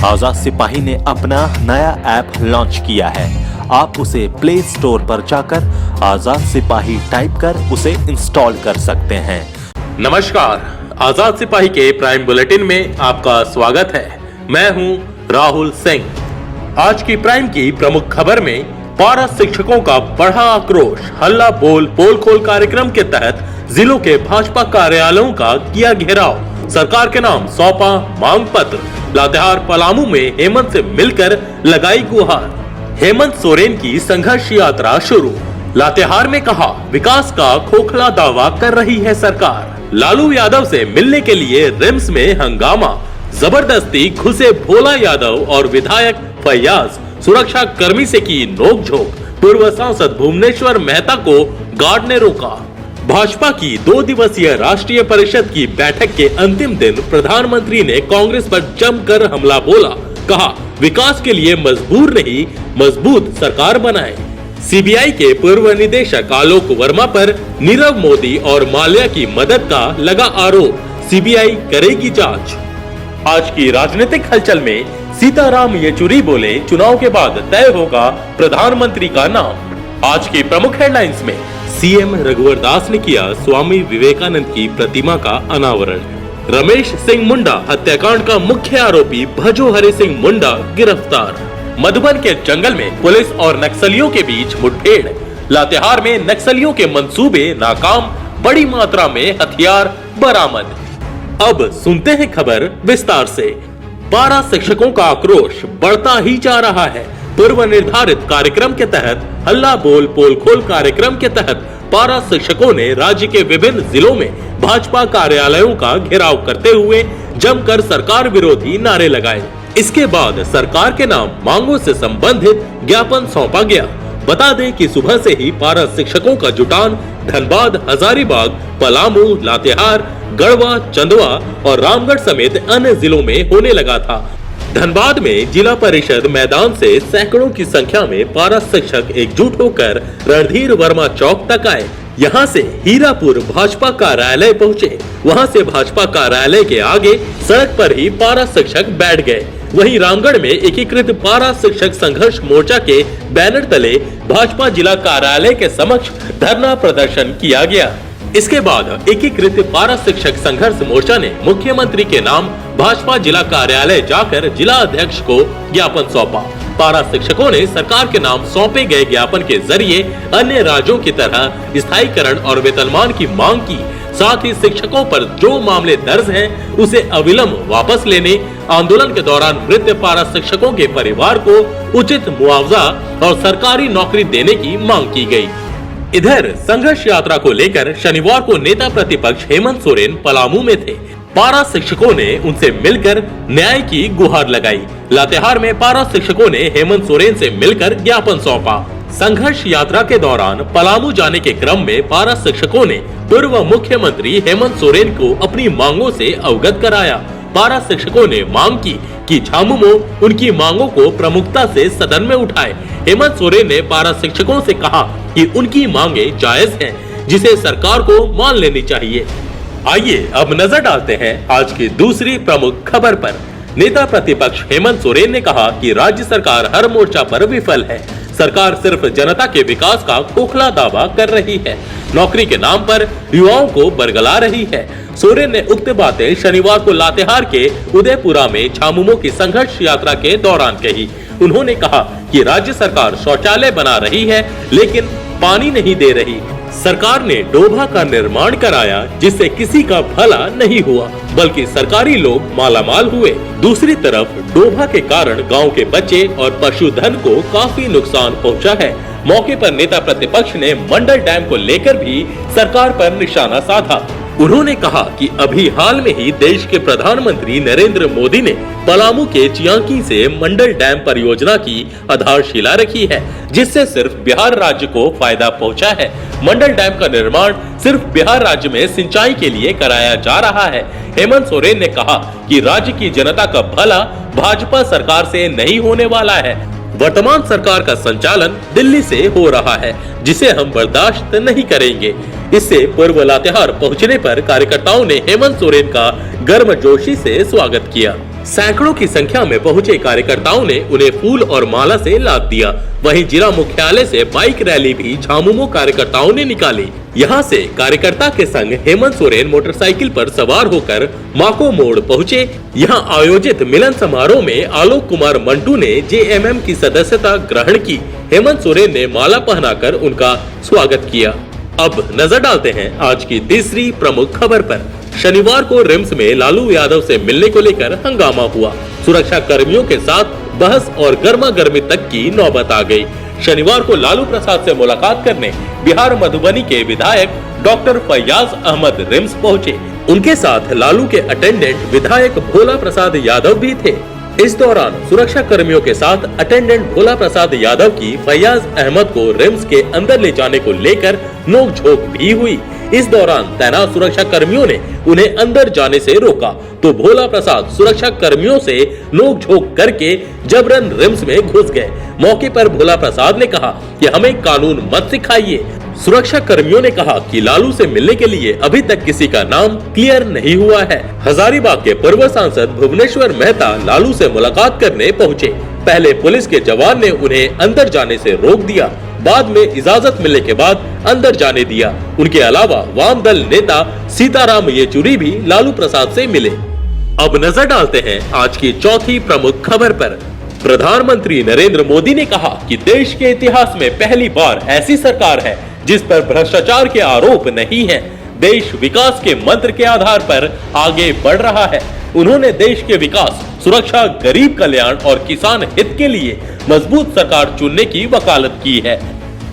आजाद सिपाही ने अपना नया ऐप लॉन्च किया है। आप उसे प्ले स्टोर पर जाकर आजाद सिपाही टाइप कर उसे इंस्टॉल कर सकते हैं। नमस्कार, आजाद सिपाही के प्राइम बुलेटिन में आपका स्वागत है। मैं हूं राहुल सिंह। आज की प्राइम की प्रमुख खबर में पारा शिक्षकों का बढ़ा आक्रोश, हल्ला बोल पोल खोल कार्यक्रम के तहत जिलों के भाजपा कार्यालयों का किया घेराव, सरकार के नाम सौंपा मांग पत्र, लातेहार पलामू में हेमंत से मिलकर लगाई गुहार, हेमंत सोरेन की संघर्ष यात्रा शुरू, लातेहार में कहा विकास का खोखला दावा कर रही है सरकार, लालू यादव से मिलने के लिए रिम्स में हंगामा, जबरदस्ती घुसे भोला यादव और विधायक फैयाज, सुरक्षा कर्मी से की नोकझोंक, पूर्व सांसद भुवनेश्वर मेहता को गार्ड ने रोका। भाजपा की 2 दिवसीय राष्ट्रीय परिषद की बैठक के अंतिम दिन प्रधानमंत्री ने कांग्रेस पर जमकर हमला बोला, कहा विकास के लिए मजबूर नहीं मजबूत सरकार बनाए। सीबीआई के पूर्व निदेशक आलोक वर्मा पर नीरव मोदी और माल्या की मदद का लगा आरोप, सीबीआई करेगी जांच। आज की राजनीतिक हलचल में सीताराम येचुरी बोले चुनाव के बाद तय होगा प्रधानमंत्री का नाम। आज की प्रमुख हेडलाइंस में सीएम रघुवर दास ने किया स्वामी विवेकानंद की प्रतिमा का अनावरण, रमेश सिंह मुंडा हत्याकांड का मुख्य आरोपी भजोहरी सिंह मुंडा गिरफ्तार, मधुबन के जंगल में पुलिस और नक्सलियों के बीच मुठभेड़, लातेहार में नक्सलियों के मंसूबे नाकाम, बड़ी मात्रा में हथियार बरामद। अब सुनते हैं खबर विस्तार से। पारा शिक्षकों का आक्रोश बढ़ता ही जा रहा है। पूर्व निर्धारित कार्यक्रम के तहत हल्ला बोल पोल खोल कार्यक्रम के तहत पारा शिक्षकों ने राज्य के विभिन्न जिलों में भाजपा कार्यालयों का घेराव करते हुए जमकर सरकार विरोधी नारे लगाए। इसके बाद सरकार के नाम मांगों से संबंधित ज्ञापन सौंपा गया। बता दें कि सुबह से ही पारा शिक्षकों का जुटान धनबाद, हजारीबाग, पलामू, लातेहार, गढ़वा, चंदवा और रामगढ़ समेत अन्य जिलों में होने लगा था। धनबाद में जिला परिषद मैदान से सैकड़ों की संख्या में पारा शिक्षक एकजुट होकर रणधीर वर्मा चौक तक आए। यहां से हीरापुर भाजपा कार्यालय पहुंचे। वहां से भाजपा कार्यालय के आगे सड़क पर ही पारा शिक्षक बैठ गए। वहीं रामगढ़ में एकीकृत पारा शिक्षक संघर्ष मोर्चा के बैनर तले भाजपा जिला कार्यालय के समक्ष धरना प्रदर्शन किया गया। इसके बाद एकीकृत पारा शिक्षक संघर्ष मोर्चा ने मुख्यमंत्री के नाम भाजपा जिला कार्यालय जाकर जिला अध्यक्ष को ज्ञापन सौंपा। पारा शिक्षकों ने सरकार के नाम सौंपे गए ज्ञापन के जरिए अन्य राज्यों की तरह स्थायीकरण और वेतनमान की मांग की। साथ ही शिक्षकों पर जो मामले दर्ज हैं, उसे अविलंब वापस लेने, आंदोलन के दौरान मृत पारा शिक्षकों के परिवार को उचित मुआवजा और सरकारी नौकरी देने की मांग की गई। इधर संघर्ष यात्रा को लेकर शनिवार को नेता प्रतिपक्ष हेमंत सोरेन पलामू में थे। पारा शिक्षकों ने उनसे मिलकर न्याय की गुहार लगाई। लातेहार में पारा शिक्षकों ने हेमंत सोरेन से मिलकर ज्ञापन सौंपा। संघर्ष यात्रा के दौरान पलामू जाने के क्रम में पारा शिक्षकों ने पूर्व मुख्यमंत्री हेमंत सोरेन को अपनी मांगों से अवगत कराया। पारा शिक्षकों ने मांग की कि झामुमो उनकी मांगों को प्रमुखता से सदन में उठाए। हेमंत सोरेन ने पारा शिक्षकों से कहा कि उनकी मांगे जायज हैं, जिसे सरकार को मान लेनी चाहिए। आइए अब नजर डालते हैं आज की दूसरी प्रमुख खबर पर। नेता प्रतिपक्ष हेमंत सोरेन ने कहा कि राज्य सरकार हर मोर्चा पर विफल है। सरकार सिर्फ जनता के विकास का खोखला दावा कर रही है, नौकरी के नाम पर युवाओं को बरगला रही है। सोरेन ने उक्त बातें शनिवार को लातेहार के उदयपुरा में झामुमो की संघर्ष यात्रा के दौरान कही। उन्होंने कहा कि राज्य सरकार शौचालय बना रही है लेकिन पानी नहीं दे रही। सरकार ने डोभा का निर्माण कराया जिससे किसी का भला नहीं हुआ, बल्कि सरकारी लोग मालामाल हुए। दूसरी तरफ डोभा के कारण गांव के बच्चे और पशुधन को काफी नुकसान पहुंचा है। मौके पर नेता प्रतिपक्ष ने मंडल डैम को लेकर भी सरकार पर निशाना साधा। उन्होंने कहा कि अभी हाल में ही देश के प्रधानमंत्री नरेंद्र मोदी ने पलामू के चियांकी से मंडल डैम परियोजना की आधारशिला रखी है, जिससे सिर्फ बिहार राज्य को फायदा पहुंचा है। मंडल डैम का निर्माण सिर्फ बिहार राज्य में सिंचाई के लिए कराया जा रहा है। हेमंत सोरेन ने कहा कि राज्य की जनता का भला भाजपा सरकार से नहीं होने वाला है। वर्तमान सरकार का संचालन दिल्ली से हो रहा है, जिसे हम बर्दाश्त नहीं करेंगे। इससे पूर्व लातेहार पहुंचने पर कार्यकर्ताओं ने हेमंत सोरेन का गर्मजोशी से स्वागत किया। सैकड़ों की संख्या में पहुंचे कार्यकर्ताओं ने उन्हें फूल और माला से लाद दिया। वहीं जिला मुख्यालय से बाइक रैली भी झामुमो कार्यकर्ताओं ने निकाली। यहां से कार्यकर्ता के संग हेमंत सोरेन मोटरसाइकिल पर सवार होकर माको मोड़ पहुंचे। यहां आयोजित मिलन समारोह में आलोक कुमार मंटू ने जेएमएम की सदस्यता ग्रहण की। हेमंत सोरेन ने माला पहनाकर उनका स्वागत किया। अब नजर डालते हैं आज की तीसरी प्रमुख खबर पर। शनिवार को रिम्स में लालू यादव से मिलने को लेकर हंगामा हुआ। सुरक्षा कर्मियों के साथ बहस और गर्मा गर्मी तक की नौबत आ गई। शनिवार को लालू प्रसाद से मुलाकात करने बिहार मधुबनी के विधायक डॉक्टर फैयाज अहमद रिम्स पहुंचे। उनके साथ लालू के अटेंडेंट विधायक भोला प्रसाद यादव भी थे। इस दौरान सुरक्षा कर्मियों के साथ अटेंडेंट भोला प्रसाद यादव की फैयाज अहमद को रिम्स के अंदर ले जाने को लेकर नोकझोंक भी हुई। इस दौरान तैनात सुरक्षा कर्मियों ने उन्हें अंदर जाने से रोका तो भोला प्रसाद सुरक्षा कर्मियों से नोकझोंक करके जबरन रिम्स में घुस गए। मौके पर भोला प्रसाद ने कहा कि हमें कानून मत सिखाइए। सुरक्षा कर्मियों ने कहा कि लालू से मिलने के लिए अभी तक किसी का नाम क्लियर नहीं हुआ है। हजारीबाग के पूर्व सांसद भुवनेश्वर मेहता लालू से मुलाकात करने पहुंचे। पहले पुलिस के जवान ने उन्हें अंदर जाने से रोक दिया, बाद में इजाजत मिलने के बाद अंदर जाने दिया। उनके अलावा वाम दल नेता सीताराम येचुरी भी लालू प्रसाद से मिले। अब नजर डालते हैं आज की चौथी प्रमुख खबर पर। प्रधानमंत्री नरेंद्र मोदी ने कहा कि देश के इतिहास में पहली बार ऐसी सरकार है जिस पर भ्रष्टाचार के आरोप नहीं है। देश विकास के मंत्र के आधार पर आगे बढ़ रहा है। उन्होंने देश के विकास, सुरक्षा, गरीब कल्याण और किसान हित के लिए मजबूत सरकार चुनने की वकालत की है।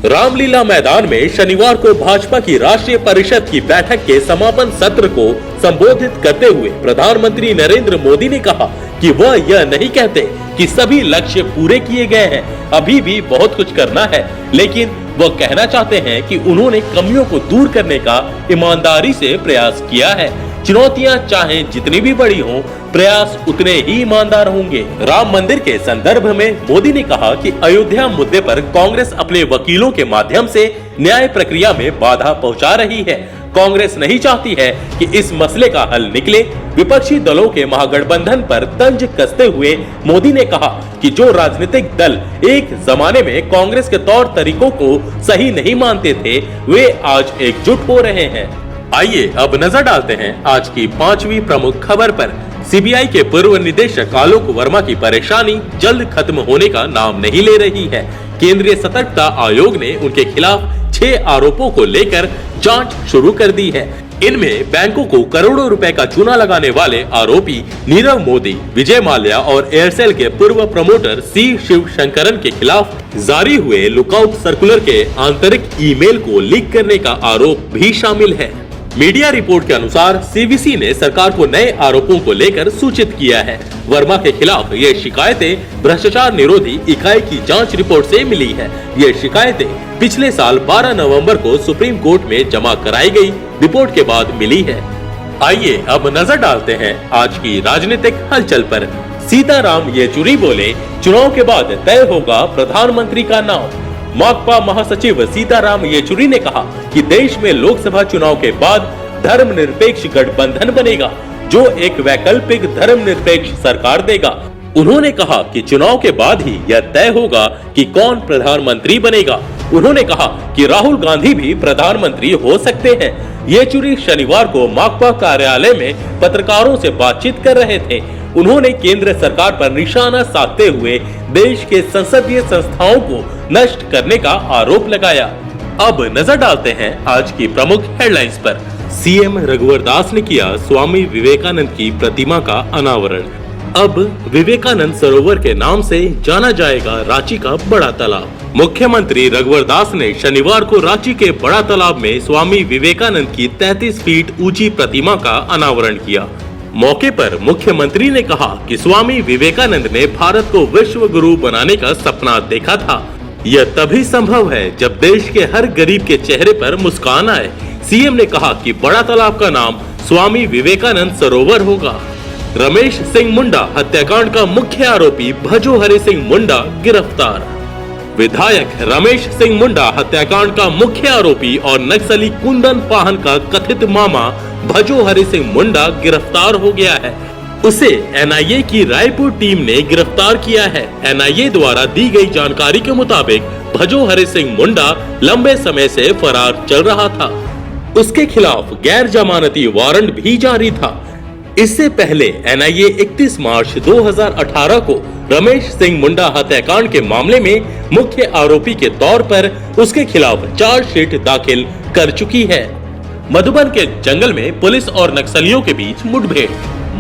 रामलीला मैदान में शनिवार को भाजपा की राष्ट्रीय परिषद की बैठक के समापन सत्र को संबोधित करते हुए प्रधानमंत्री नरेंद्र मोदी ने कहा कि वह यह नहीं कहते कि सभी लक्ष्य पूरे किए गए हैं, अभी भी बहुत कुछ करना है, लेकिन वह कहना चाहते हैं कि उन्होंने कमियों को दूर करने का ईमानदारी से प्रयास किया है। चुनौतियां चाहे जितनी भी बड़ी हों, प्रयास उतने ही ईमानदार होंगे। राम मंदिर के संदर्भ में मोदी ने कहा कि अयोध्या मुद्दे पर कांग्रेस अपने वकीलों के माध्यम से न्याय प्रक्रिया में बाधा पहुंचा रही है। कांग्रेस नहीं चाहती है कि इस मसले का हल निकले। विपक्षी दलों के महागठबंधन पर तंज कसते हुए मोदी ने कहा कि जो राजनीतिक दल एक जमाने में कांग्रेस के तौर तरीकों को सही नहीं मानते थे, वे आज एकजुट हो रहे हैं। आइए अब नजर डालते हैं आज की पांचवी प्रमुख खबर पर। सीबीआई के पूर्व निदेशक आलोक वर्मा की परेशानी जल्द खत्म होने का नाम नहीं ले रही है। केंद्रीय सतर्कता आयोग ने उनके खिलाफ 6 आरोपों को लेकर जांच शुरू कर दी है। इनमें बैंकों को करोड़ों रुपए का चूना लगाने वाले आरोपी नीरव मोदी, विजय माल्या और एयरसेल के पूर्व प्रमोटर सी शिवशंकरन के खिलाफ जारी हुए लुकआउट सर्कुलर के आंतरिक ईमेल को लीक करने का आरोप भी शामिल है। मीडिया रिपोर्ट के अनुसार सीवीसी ने सरकार को नए आरोपों को लेकर सूचित किया है। वर्मा के खिलाफ ये शिकायतें भ्रष्टाचार निरोधी इकाई की जांच रिपोर्ट से मिली है। ये शिकायतें पिछले साल 12 नवंबर को सुप्रीम कोर्ट में जमा कराई गई रिपोर्ट के बाद मिली है। आइए अब नजर डालते हैं आज की राजनीतिक हलचल पर। सीताराम येचुरी बोले, चुनाव के बाद तय होगा प्रधानमंत्री का नाम। माकपा महासचिव सीताराम येचुरी ने कहा कि देश में लोकसभा चुनाव के बाद धर्मनिरपेक्ष गठबंधन बनेगा, जो एक वैकल्पिक धर्मनिरपेक्ष सरकार देगा। उन्होंने कहा कि चुनाव के बाद ही यह तय होगा कि कौन प्रधानमंत्री बनेगा। उन्होंने कहा कि राहुल गांधी भी प्रधानमंत्री हो सकते हैं। येचुरी शनिवार को माकपा कार्यालय में पत्रकारों से बातचीत कर रहे थे। उन्होंने केंद्र सरकार पर निशाना साधते हुए देश के संसदीय संस्थाओं को नष्ट करने का आरोप लगाया। अब नजर डालते हैं आज की प्रमुख हेडलाइंस पर। सीएम रघुवर दास ने किया स्वामी विवेकानंद की प्रतिमा का अनावरण। अब विवेकानंद सरोवर के नाम से जाना जाएगा रांची का बड़ा तालाब। मुख्यमंत्री रघुवर दास ने शनिवार को रांची के बड़ा तालाब में स्वामी विवेकानंद की 33 फीट ऊंची प्रतिमा का अनावरण किया। मौके पर मुख्यमंत्री ने कहा कि स्वामी विवेकानंद ने भारत को विश्व गुरु बनाने का सपना देखा था। यह तभी संभव है जब देश के हर गरीब के चेहरे पर मुस्कान आए। सीएम ने कहा कि बड़ा तालाब का नाम स्वामी विवेकानंद सरोवर होगा। रमेश सिंह मुंडा हत्याकांड का मुख्य आरोपी भजोहरी सिंह मुंडा गिरफ्तार। विधायक रमेश सिंह मुंडा हत्याकांड का मुख्य आरोपी और नक्सली कुंदन पाहन का कथित मामा भजो हरि सिंह मुंडा गिरफ्तार हो गया है। उसे एनआईए की रायपुर टीम ने गिरफ्तार किया है। एनआईए द्वारा दी गई जानकारी के मुताबिक भजो हरि सिंह मुंडा लंबे समय से फरार चल रहा था। उसके खिलाफ गैर जमानती वारंट भी जारी था। इससे पहले एनआईए 31 मार्च 2018 को रमेश सिंह मुंडा हत्याकांड के मामले में मुख्य आरोपी के तौर पर उसके खिलाफ चार्जशीट दाखिल कर चुकी है। मधुबन के जंगल में पुलिस और नक्सलियों के बीच मुठभेड़।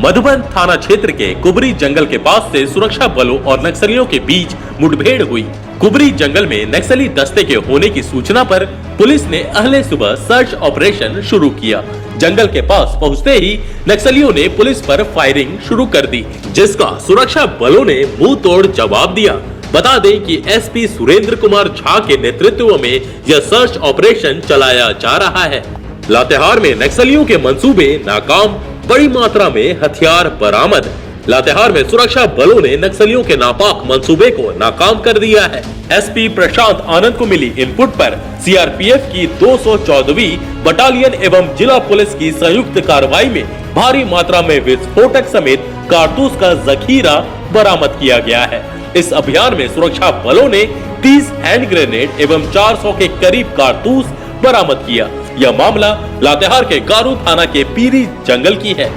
मधुबन थाना क्षेत्र के कुबरी जंगल के पास से सुरक्षा बलों और नक्सलियों के बीच मुठभेड़ हुई। कुबरी जंगल में नक्सली दस्ते के होने की सूचना पर पुलिस ने अहले सुबह सर्च ऑपरेशन शुरू किया। जंगल के पास पहुंचते ही नक्सलियों ने पुलिस पर फायरिंग शुरू कर दी, जिसका सुरक्षा बलों ने मुंह तोड़ जवाब दिया। बता दें कि एसपी सुरेंद्र कुमार झा के नेतृत्व में यह सर्च ऑपरेशन चलाया जा रहा है। लातेहार में नक्सलियों के मंसूबे नाकाम, बड़ी मात्रा में हथियार बरामद। लातेहार में सुरक्षा बलों ने नक्सलियों के नापाक मंसूबे को नाकाम कर दिया है। एसपी प्रशांत आनंद को मिली इनपुट पर सीआरपीएफ की 214वीं बटालियन एवं जिला पुलिस की संयुक्त कार्रवाई में भारी मात्रा में विस्फोटक समेत कारतूस का जखीरा बरामद किया गया है। इस अभियान में सुरक्षा बलों ने 30 हैंड ग्रेनेड एवं 400 के करीब कारतूस बरामद किया। यह मामला लातेहार के गारू थाना के पीरी जंगल की है।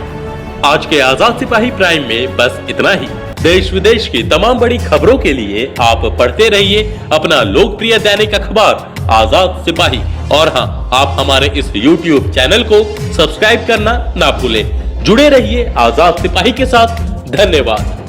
आज के आजाद सिपाही प्राइम में बस इतना ही। देश विदेश की तमाम बड़ी खबरों के लिए आप पढ़ते रहिए अपना लोकप्रिय दैनिक अखबार आजाद सिपाही। और हाँ, आप हमारे इस YouTube चैनल को सब्सक्राइब करना ना भूलें। जुड़े रहिए आजाद सिपाही के साथ। धन्यवाद।